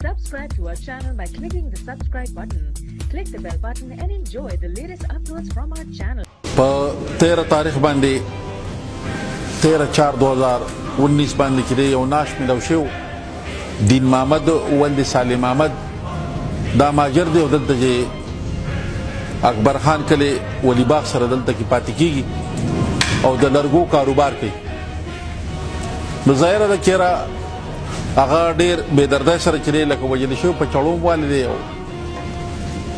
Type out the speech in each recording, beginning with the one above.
Subscribe to our channel by clicking the subscribe button. Click the bell button and enjoy the latest uploads from our channel. په 13 تاریخ باندې 13/4/2019 باندې کې یو ناش ملو شو دین محمد ولد سالم احمد دا ماجر دی او دلته چې اکبر خان کله ولی باغ سره دلته کې پاتې کیږي او د لرګو کاروبار کوي نو ظاهره ده چې هغه ډېر بې دردۍ سره چې لکه وژل شوی په چړوم باندې دی او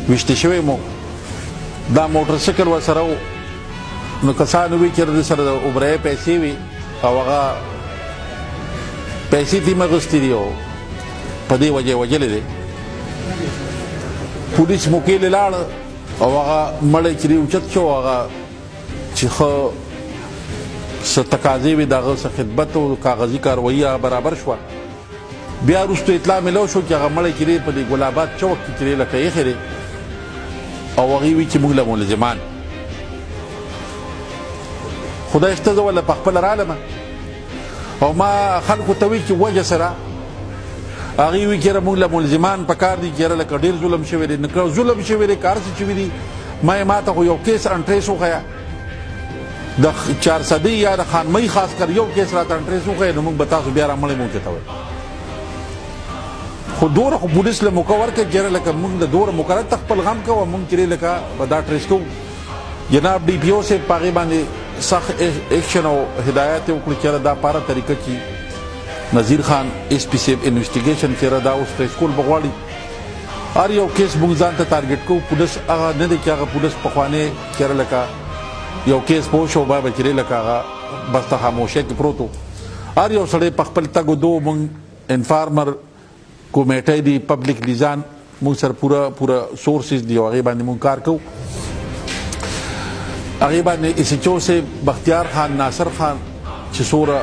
ویشتې شوی مو دا موټر سایکل ورسره و نو کسانو وی چې د سره د اوبرې پیسې وي او هغه پیسې دې مغستې دي او په دې وجه وژلی دی پولیس موقع له لاړ او هغه مړی چې دی اوچت شو هغه چې ښه څه تقاضې وي د هغه څه خدمت او کاغذي کاروایي برابر شوه بیا وروسته اطلاع میلو شو چې هغه مړی چې دی په دې ګلابات چوک کې چې دی لکه ایښی دی او هغې وي چې موږ له ملزمان خدای شته زه وله پخپله رالمه او ما خلکو ته وي چې وجه سره هغې وي چې موږ له ملزمان په کار دي چې لکه ډېر ظلم شوی دی نو ظلم شوی دی که هر څه شوي دي ما ته خو یو کیس انټریس وښیه د 400 یا د خانمۍ خاص کر یو کیس راته انټریس وښیه نو موږ به تاسو بیا رامړی مو چېته وایي خو دوره خو پولیس له موقع ورکړه چې لکه موږ د دوره مقرر ته خپل غم کوو موږ چې لکه به دا ټریس کوو جناب ډي پي او صاحب په هغې باندې سخت ایکشن او هدایت یې وکړو چې دا پاره طریقه چې نذیر خان ایس پي صاحب انویسټیګیشن چې دا اوس ټریس کول به غواړي هر یو کیس موږ ځان ته ټارګېټ کوو پولیس هغه نه دی چې هغه پولیس پخوانۍ چې لکه یو کیس پوه شو به چې لکه هغه بس ته خاموشۍ کې پروت و هر یو سړی په خپل تګ و دو موږ انفارمر کمیټۍ دی پبلک لیزان موږ سره پوره سورسز دی او هغې باندې موږ کار کوو هغې باندې ایس ایچ او صاحب بختیار خان ناصر خان چې څومره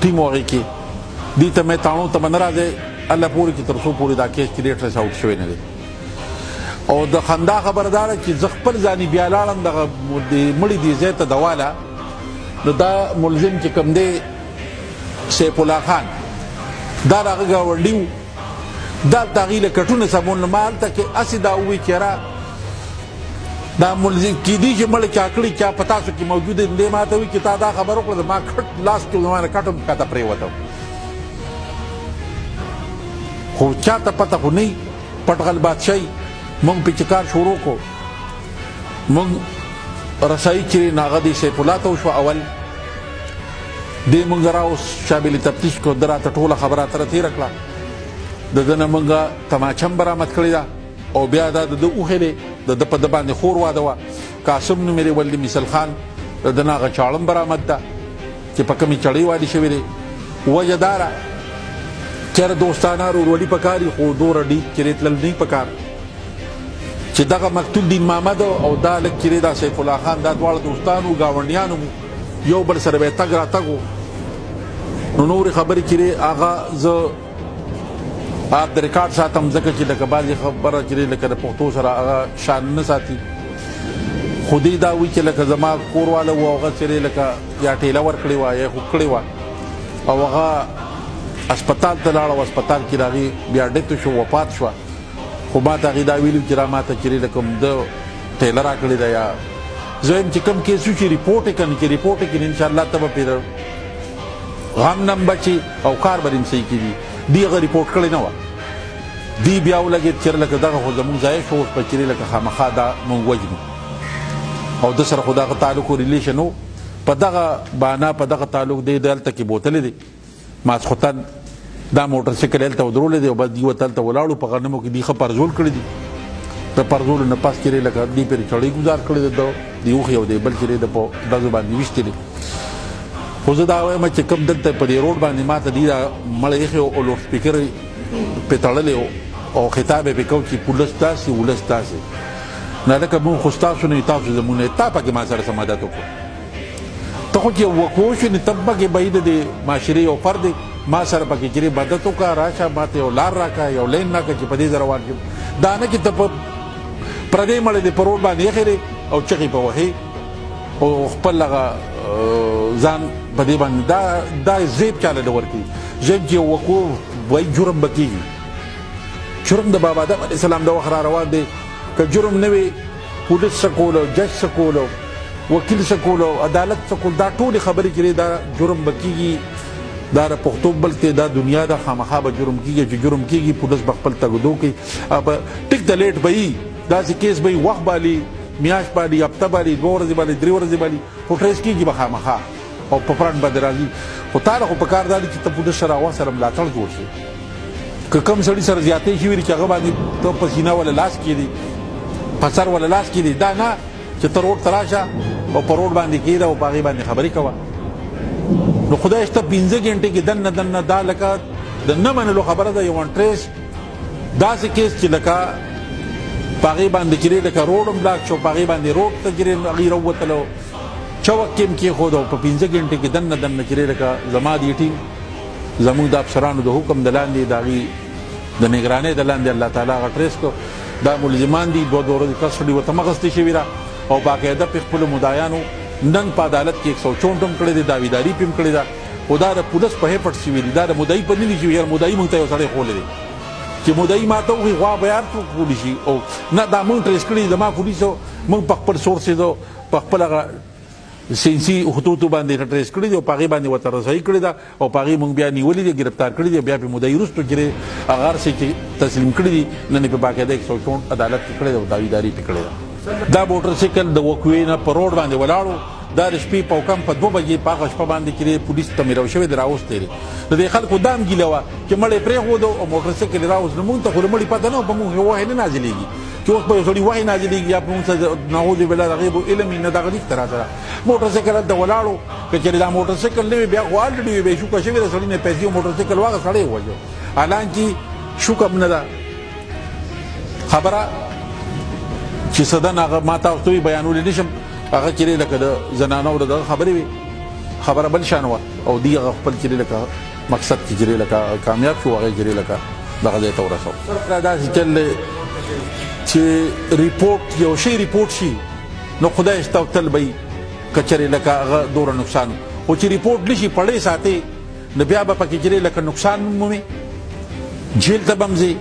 ټیم و هغې کې دې ته مې تاڼو ته به نه راځئ الله پورې چې تر څو پورې دا کیس چې ډېر ټریس آوټ شوی نه دی او د خندا خبره دا ده چې زه خپل ځاني بیا لاړم دغه مړي دې ځای ته دواله نو دا ملزم چې کوم دی سیف الله خان دا د هغه ګاونډي و دلته هغې له کټونه سمون نو ما هلته کې هسې دا ووایي چې یاره دا ملزم کیدي چې مړ چا کړي چا په تاسو کې موجود دی دی ما ته وایي چې تا دا خبره وکړه زما کټ لاس کې زما نه کټ هم ښکته پرېوته خو چاته پته خو نه وي پټغل بادشاهي موږ پې چې کار شروع کړو موږ رسایي چې هغه د سیف الله ته وشوه اول دې موږ راوس شامل تفتیش کړو ده راته ټوله خبره اتره تېره کړه د ده نه موږ تماچم برامد کړې ده او بیا دا د ده اوښې دی د ده په ده باندې خور واده وه قاسم نومېرې ولد مثل خان د ده نه هغه چاړم برامد ده چې په کومې چړۍ واده شوې دی وجه دا ده چېرې دوستانه ورورولي پکار وي خو دومره ډیپ چېرې تلل نه وي پکار چې دغه مقتول دین محمد او دا لږ چېرې دا سیف الله خان دا دواړه دوستان وو ګاونډیان وو یو بل سره به یې تګ راتګ و نو نورې خبرې چېرې هغه زه آپ د ریکارډ ساتم ځکه چې لکه بعضې خبره چې لکه د پښتو سره هغه شان نه ساتي خو دې دا وایي چې لکه زما کورواله و هغه چېرې لکه یا ټېله ورکړې وه یا خو کړې وه او هغه اسپتال ته لاړه او اسپتال کې د هغې بیا ډیت شو وفات شوه خو ما ته هغې دا ویلي چې را ما ته چېرې لکه ده ټېله راکړې ده یا زه یم چې کوم کیس وي چې ریپورټ یې کړم چې ریپورټ یې کړي انشاءالله ته به پرې غم نه بچي او کار به دې صحیح کېږي دی هغه ریپورټ کړې نه وه دی بیا ولګېد چې لکه دغه خو زموږ ضایع شو اوس به چېرې لکه خامخا دا موږ وژنو او ده سره خو دغه تعلق و ریلیشن و په دغه بهانه په دغه تعلق دی دلته کې بوتلی دی ماسخوتن دا موټر سایکل هلته ودرولی دی او بس دوی ورته هلته ولاړو په غنمو کې دوی ښه پرزول کړي دي د پرزولو نه پس چېرې لکه دوی پرې چړۍ ګزار کړی دی د اوښې او دی بل چېرې د په ډزو باندې ویشتې دي خو زه دا وایم چې کوم دلته په دې روډ باندې ما ته دوی دا مړی ایښی او لوډ سپیکر پې تړلی او خطاب یې پې کو چې پولس داسې ولس داسې نه لکه مونږ خو ستاسو نه یو تاسو زمونږ نه تا پکې ما سره څه مدد وکړو ته خو چې وکړو شو نو ته پکې بعید د معاشرې یو فرد دی ما سره پکې چېرې مدد وکړه راشه ما ته یو لار راکړه یو لین راکړه چې په دې زه روان شم دا نه چې ته په پردی مړی دی په روډ باندې ایښی دی او چغې په وهې او خپل هغه ځان په دې باندې دا زیب چاله نه ورکوي زیب چې وکړو وایي جرم به کېږي جرم د بابا آدم علیه السلام د وخت را روان دی که جرم نه وي پولیس څه کولو جج څه کولو وکیل څه کولو عدالت څه کولو دا ټولې خبرې چې دا جرم به کېږي دا د پښتو بلکې دا دنیا ده خامخا به جرم کېږي چې جرم کېږي پولیس به خپل تګدو کوي ټیک د لیټ به وي داسې کیس به وي وخت بالي میاشت بالي هفته بالي 2 ورځې بالي 3 ورځې بالي خو ټریس کېږي به خامخا او په فرانټ باندې راځي خو تا له خو په کار دا دی چې ته پولیس سره هغه سره ملاتړ جوړ شي که کوم سړي سره زیاتې شوي چې هغه باندې ته په سینه ولا لاس کېږي په سر ولا لاس کېږي دا نه چې ته روډ ته راشه او په روډ باندې کېږده او په هغې باندې خبرې کوه نو خدای شته 15 غنټې کې دننه دننه دا لکه د نه منلو خبره ده یو ټریس داسې کیس چې لکه په هغې باندې چې لکه روډ هم بلاک شو په هغې باندې روډ ته چې هغې راووتلو چوک کې هم کېښود او په 15 غنټې کې دننه دننه چې لکه زما دې ټیم زموږ د افسرانو د حکم د لاندې د هغې د نګرانۍ د لاندې الله تعالی هغه ټریس کړو دا ملزمان دي 2 ورځې کسټډي ورته مغستې شوې ده او باقاعده په خپلو مدعیانو نن په عدالت کې 164 هم کړی دی داویداري پې هم کړې ده خو دا د پولیس په هیپټ شوي دي دا د مدعي په نه دي شوي یار مدعي موږ ته یو سړی ښولی دی چې مدعي ما ته وښي غوا به یار څوک ښولی شي او نه دا موږ ټریس کړي دي زما پولیسو موږ په خپل سورسېزو په خپل هغه سینسي خطوطو باندې ټریس کړي دي او په هغې باندې ورته رسایي کړې ده او په هغې موږ بیا نیولي دي ګرفتار کړي دي بیا پې مدعي وروستو چې هغه هر څه چې تسلیم کړي دي نن یې په باقاعده 164 عدالت کې کړې ده او داویداري پې کړې ده دا موټرسایکل د وکوې نه په روډ باندې ولاړو دا د شپې په کم په 2 بجې په هغه شپه باندې چې پولیس ته مې راوشوی دی راوستی دی د دې خلکو دا هم ګیله وه چې مړی یې پرېښودو او موټرسایکل یې راوست نو مونږ ته خو د مړي پته نه وه په مونږ وحی نه نازلېږي چې اوس به یو سړي وحی نازلېږي یا په مونږ سره نعوذ بالله د غیب علم نه دغه نشته را سره موټرسایکل هلته ولاړو که چېرې دا موټرسایکل نه وي بیا خو الرېډي وي بې شوکه شوې د سړي نه پیسې او موټرسایکل واغه سړی یې ووژو حالانکې شوکه هم نه ده خبره چې څه ده هغه ما تاسو ته بیانولی نه شم هغه چې لکه د زنانو د دغه خبرې وي خبره بل شان وه او دوی هغه خپل چې لکه مقصد کې چې لکه کامیاب شو هغه چې لکه دغه ځای ته ورسو داسې چل دی چې ریپورټ یو شی ریپورټ شي نو خدای شته تل به وي که چېرې لکه هغه دومره نقصان خو چې ریپورټ نه شي پړی ساتې نو بیا به پکې چې لکه نقصان مومي جیل ته به هم ځي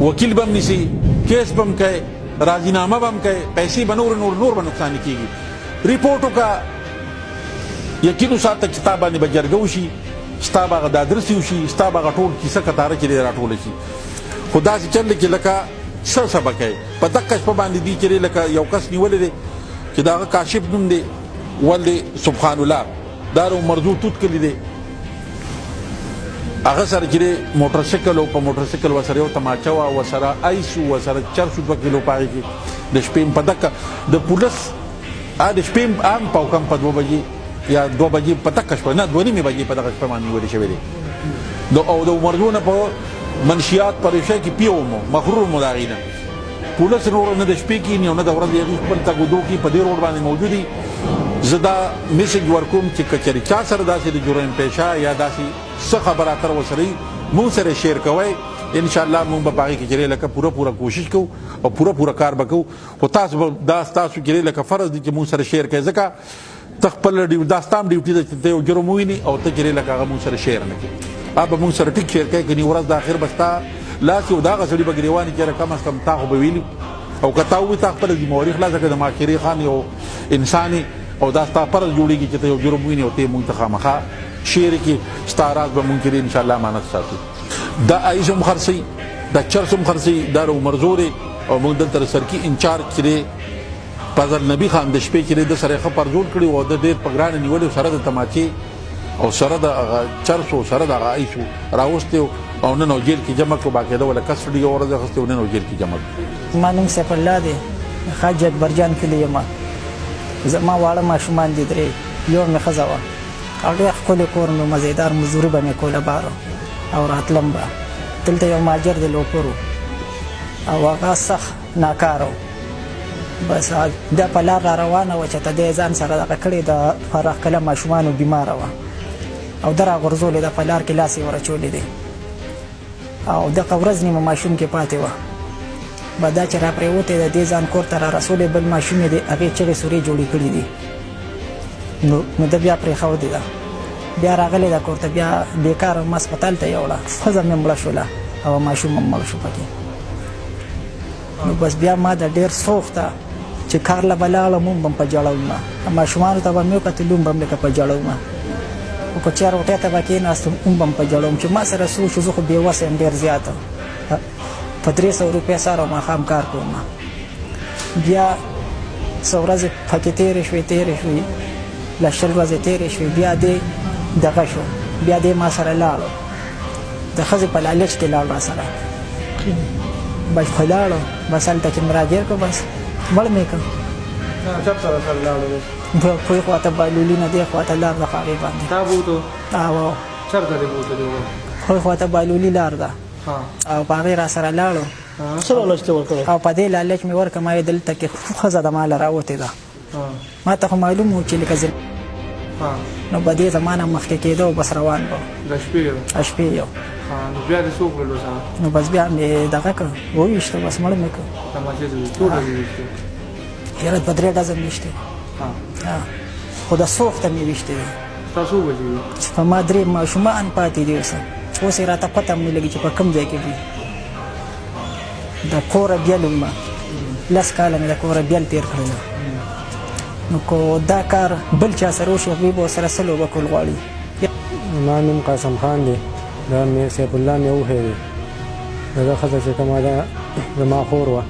وکیل به هم نیسي کیس به هم کوي راضینامه به هم کوي پیسې به نور به نقصان کېږي ریپورټ وکړه یقین وساته چې تا باندې به جرګه وشي ستا به هغه دادرسي وشي ستا به هغه ټول کیسه کتاره چې دی راټوله شي خو داسې چل دی چې لکه څه به کوي په دقه شپه باندې دي چې لکه یو کس نیولی دی چې د هغه کاشف نوم دی ولې سبحان الله دا د مرزو توت کلي دی هغه سره چې موټرسایکل او په موټرسایکل ورسره یو تماچه وه ورسره ایس و ورسره چرس 2 کیلو په هغې کې د شپې په دقه د پولیس د شپې هم په کم په 2 بجې یا 2 بجې په دقه شپه نه 2 نیمې بجې په دغه شپه باندې نیولې شوی دی او د مرزو نه په منشیات په ریشه کې پیو مو مغرور مو د هغې نه پولیس نور نه د شپې کښېني او نه د ورځې هغوی خپل تګ ودو کښي په دې روډ باندې موجود دي زه دا میسج ورکوم چې که چېرې چا سره داسې د جرم پیشه یا داسې څه خبر اتر ورسره وي مونږ سره شیر کوئ انشاءالله مونږ به په هغې کې چې لکه پوره کوشش کوو او پوره کار به کوو خو تاسو به دا ستاسو چې لکه فرض دی چې مونږ سره شیر کوئ ځکه ته خپل دا ستا هم ډیوټي ده چې ته یو جرم وویني او ته چې لکه هغه مونږ سره شیر نه کوي به مونږ سره ټیک شیر کوي کني ورځ د اخر به ستا لاس یو د هغه سړي به ګرېواني چې کم از کم تا خو به ویلي او که تا ووایي تا خپله ذمهواري خلاصه کړه د معاشرې خان یو انسان او دا ستا فرض جوړېږي چې ته یو جرم وویني او ته یې مونږ ته خامخا شیر کې ستا راز به مونږ کې انشاءالله امانت ساتو دا ایس هم خرڅوي دا چرس هم خرڅوي دا د عمر زور او مونږ دلته د سرکي انچارج چې دی فضل نبي خان د شپې چې دی د سره یې ښه پرزول کړي او د ډېر په ګرانه نیولې سره د تماچې او سره د هغه چرسو سره د هغه ایسو راوستی او نن او جیل کې جمع کړو باقاعده ولا کسټډي یو ورځ اخیستې او نن او جیل کې جمع کړو زما نوم سیف الله دی حاج اکبرجان کلي یم زما واړه ماشومان دي 3 یو مې ښځه وه او ډېر ښکلی کور مې مزیدار مزدوري به مې کوله بهر او راتلم به دلته یو ماجر دی لوپر او هغه سخت ناکاره بس دا په لار را روانه وه چې ته دی ځان سره دغه کړې د فراخ کله ماشومانو بیماره وه او ده راغورځولې ده په لار کې لاس یې ورچولی دی او دغه ورځ نیمه ماشوم کې پاتې وه به دا چې را پرېوتی د دې ځان کور ته را رسولی بل ماشوم یې دی هغې چغې سورې جوړې کړي دي نو ده بیا پرېښودې ده بیا راغلی ده کور ته بیا بېکاره ما هسپتال ته یوړه ښځه مې مړه شوله او ماشوم هم مړ شو پکې. نو بس بیا ما د ډېر سوخته چې کار له به لاړم هم به م په جړوم، ماشومانو ته به مې وکتل هم به م لکه په جړوم، خو که چېرې روټۍ ته به کېناستم هم به م په جړوم چې ما سره څه وشو، زه خو بېوسه یم ډېر زیاته، په 300 روپۍ سهار او ماښام کار کوم. بیا څه ورځې پکې تېرې شوې له 20 ورځې تېرې شوې، بیا دې دغه شو، بیا دې ما سره لاړو د ښځې په لالچ کې لاړ را سره، بس خو لاړو، بس هلته کې مې راګیر کړو، بس مړ مې کړ. کوی خوا ته بایلولي نه دې خوا ته لار ده، هغې باندې کوی خوا ته بایلولي لار ده او په هغې را سره لاړو او په دې لالچ مې ورکړه، ما یې دلته کې ښځه د ما له راوتې ده، ما ته خو معلوم و چې لکه نو به دې زما نه مخکې کېده او بس روان به شپې یو. نو بس بیا مې دغه کړ، وویشته، بس مړ مې کړ. یاره په 3 ډزه مې ویشتې، خو د سوخته مې ویشتې دي چې په ما 3 ماشومان پاتې دي اوس یې راته پته هم نه لګي چې په کوم ځای کې دي. د کوره بیلم 10 کاله مې د کوره بیل تېر کړی، نو که دا کار بل چا سره وشي هغوی به ورسره څه لوبه کول غواړي. ما نوم قاسم خان دی، دا سیف الله مې وښی دی، دغه ښځه چې کومه ده زما خور وه،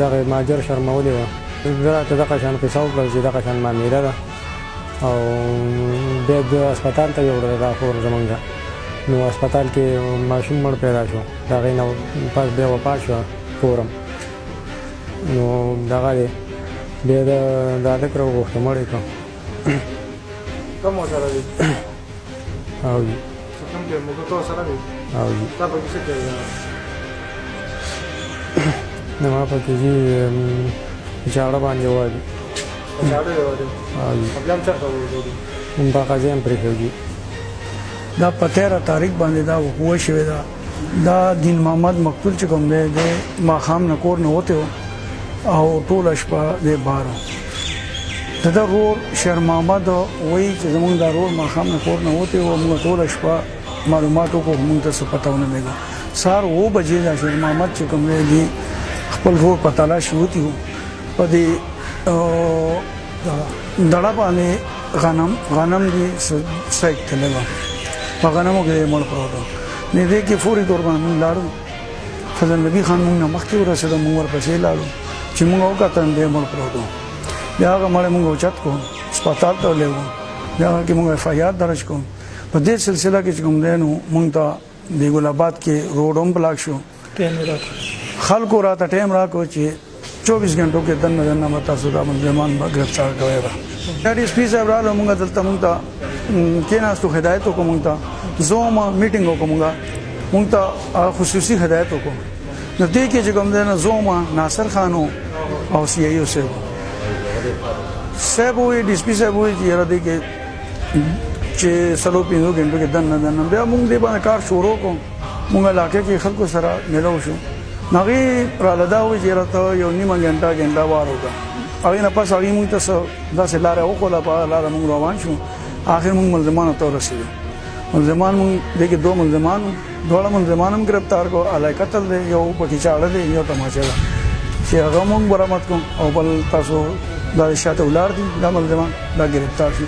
دغه ماجر شرمولې وه، زه راته دغه شان قصه وکړل چې دغه شان معامله ده، او بیا د هسپتال ته یوړله دا خور زمونږ، نو هسپتال کې ماشوم مړ پیدا شو، د هغې نه پس بیا وفات شوه کورم. نو دغه دی بیا د هلک راوغوښته مړ یې کړ. او جی نو ما پکې جي چاړه باندې وایي هم په قضیه هم پرېښودي. دا په 13 تاریخ باندې دا وقوع شوې ده. دا دین محمد مقتول چې کوم دی د ماښام نه کور نه وتی او ټوله شپه دی بار و. د ده رور شیر محمد وایي چې زمونږ دا رور ماښام نه کور نه وتی او موږ ټوله شپه معلومات وکړو، موږ ته څه پته ونه لګو. سهار 9 بجې دا شیر محمد چې کوم دی خپل رور په تلاش وتی و، په دې دړه باندې غنم دي سایک تللی وه، په غنمو کې یې مړ پروت و. نو دې کې فوري طور باندې موږ لاړو، فضل نبي خان موږ نه مخکې ورسېدو، موږ ورپسې لاړو چې موږ وکتل دی مړ پروت و. بیا هغه مړی موږ اوچت کړو، هسپتال ته ولېږو، بیا هغه کې موږ FIR درج کړو. په دې سلسله کې چې کوم دی نو موږ ته د ګل آباد کې روډ هم بلاک شو، خلکو راته ټایم راکړو چې 24 غنټو کې دننه به تاسو دا ملزمان به ګرفتار کوئ. DSP صاحب راغله، موږ دلته موږ ته کېناستو، هدایت وکړو، موږ ته زه هم میټینګ وکړو، موږ ته خصوصي هدایت وکړو. نو دې کې چې کوم دی نه زه هم ناصر خان او CIO صاحب وایي، DSP صاحب وایي چې یاره دې کې چې 4-5 غنټو کې دننه بیا موږ دې باندې کار شروع کړو. موږ علاقې کې خلکو سره میلاو شو، هغې راله دا وایي چې یاره ته 1.5 غنټه وار وکړه. هغې نه پس هغې موږ ته داسې لاره وښوله، په هغه لاره موږ روان شو. آخر موږ ملزمانو ته ورسېدو. ملزمان موږ دې کې 2 ملزمان، دواړه ملزمان هم ګرفتار کړو. علی قتل دی، یو پکې چاړه دی، یو تماچه ده چې هغه موږ برآمد کړو، او بل تاسو دا شاته ولاړ دي دا ملزمان دا ګرفتار شي.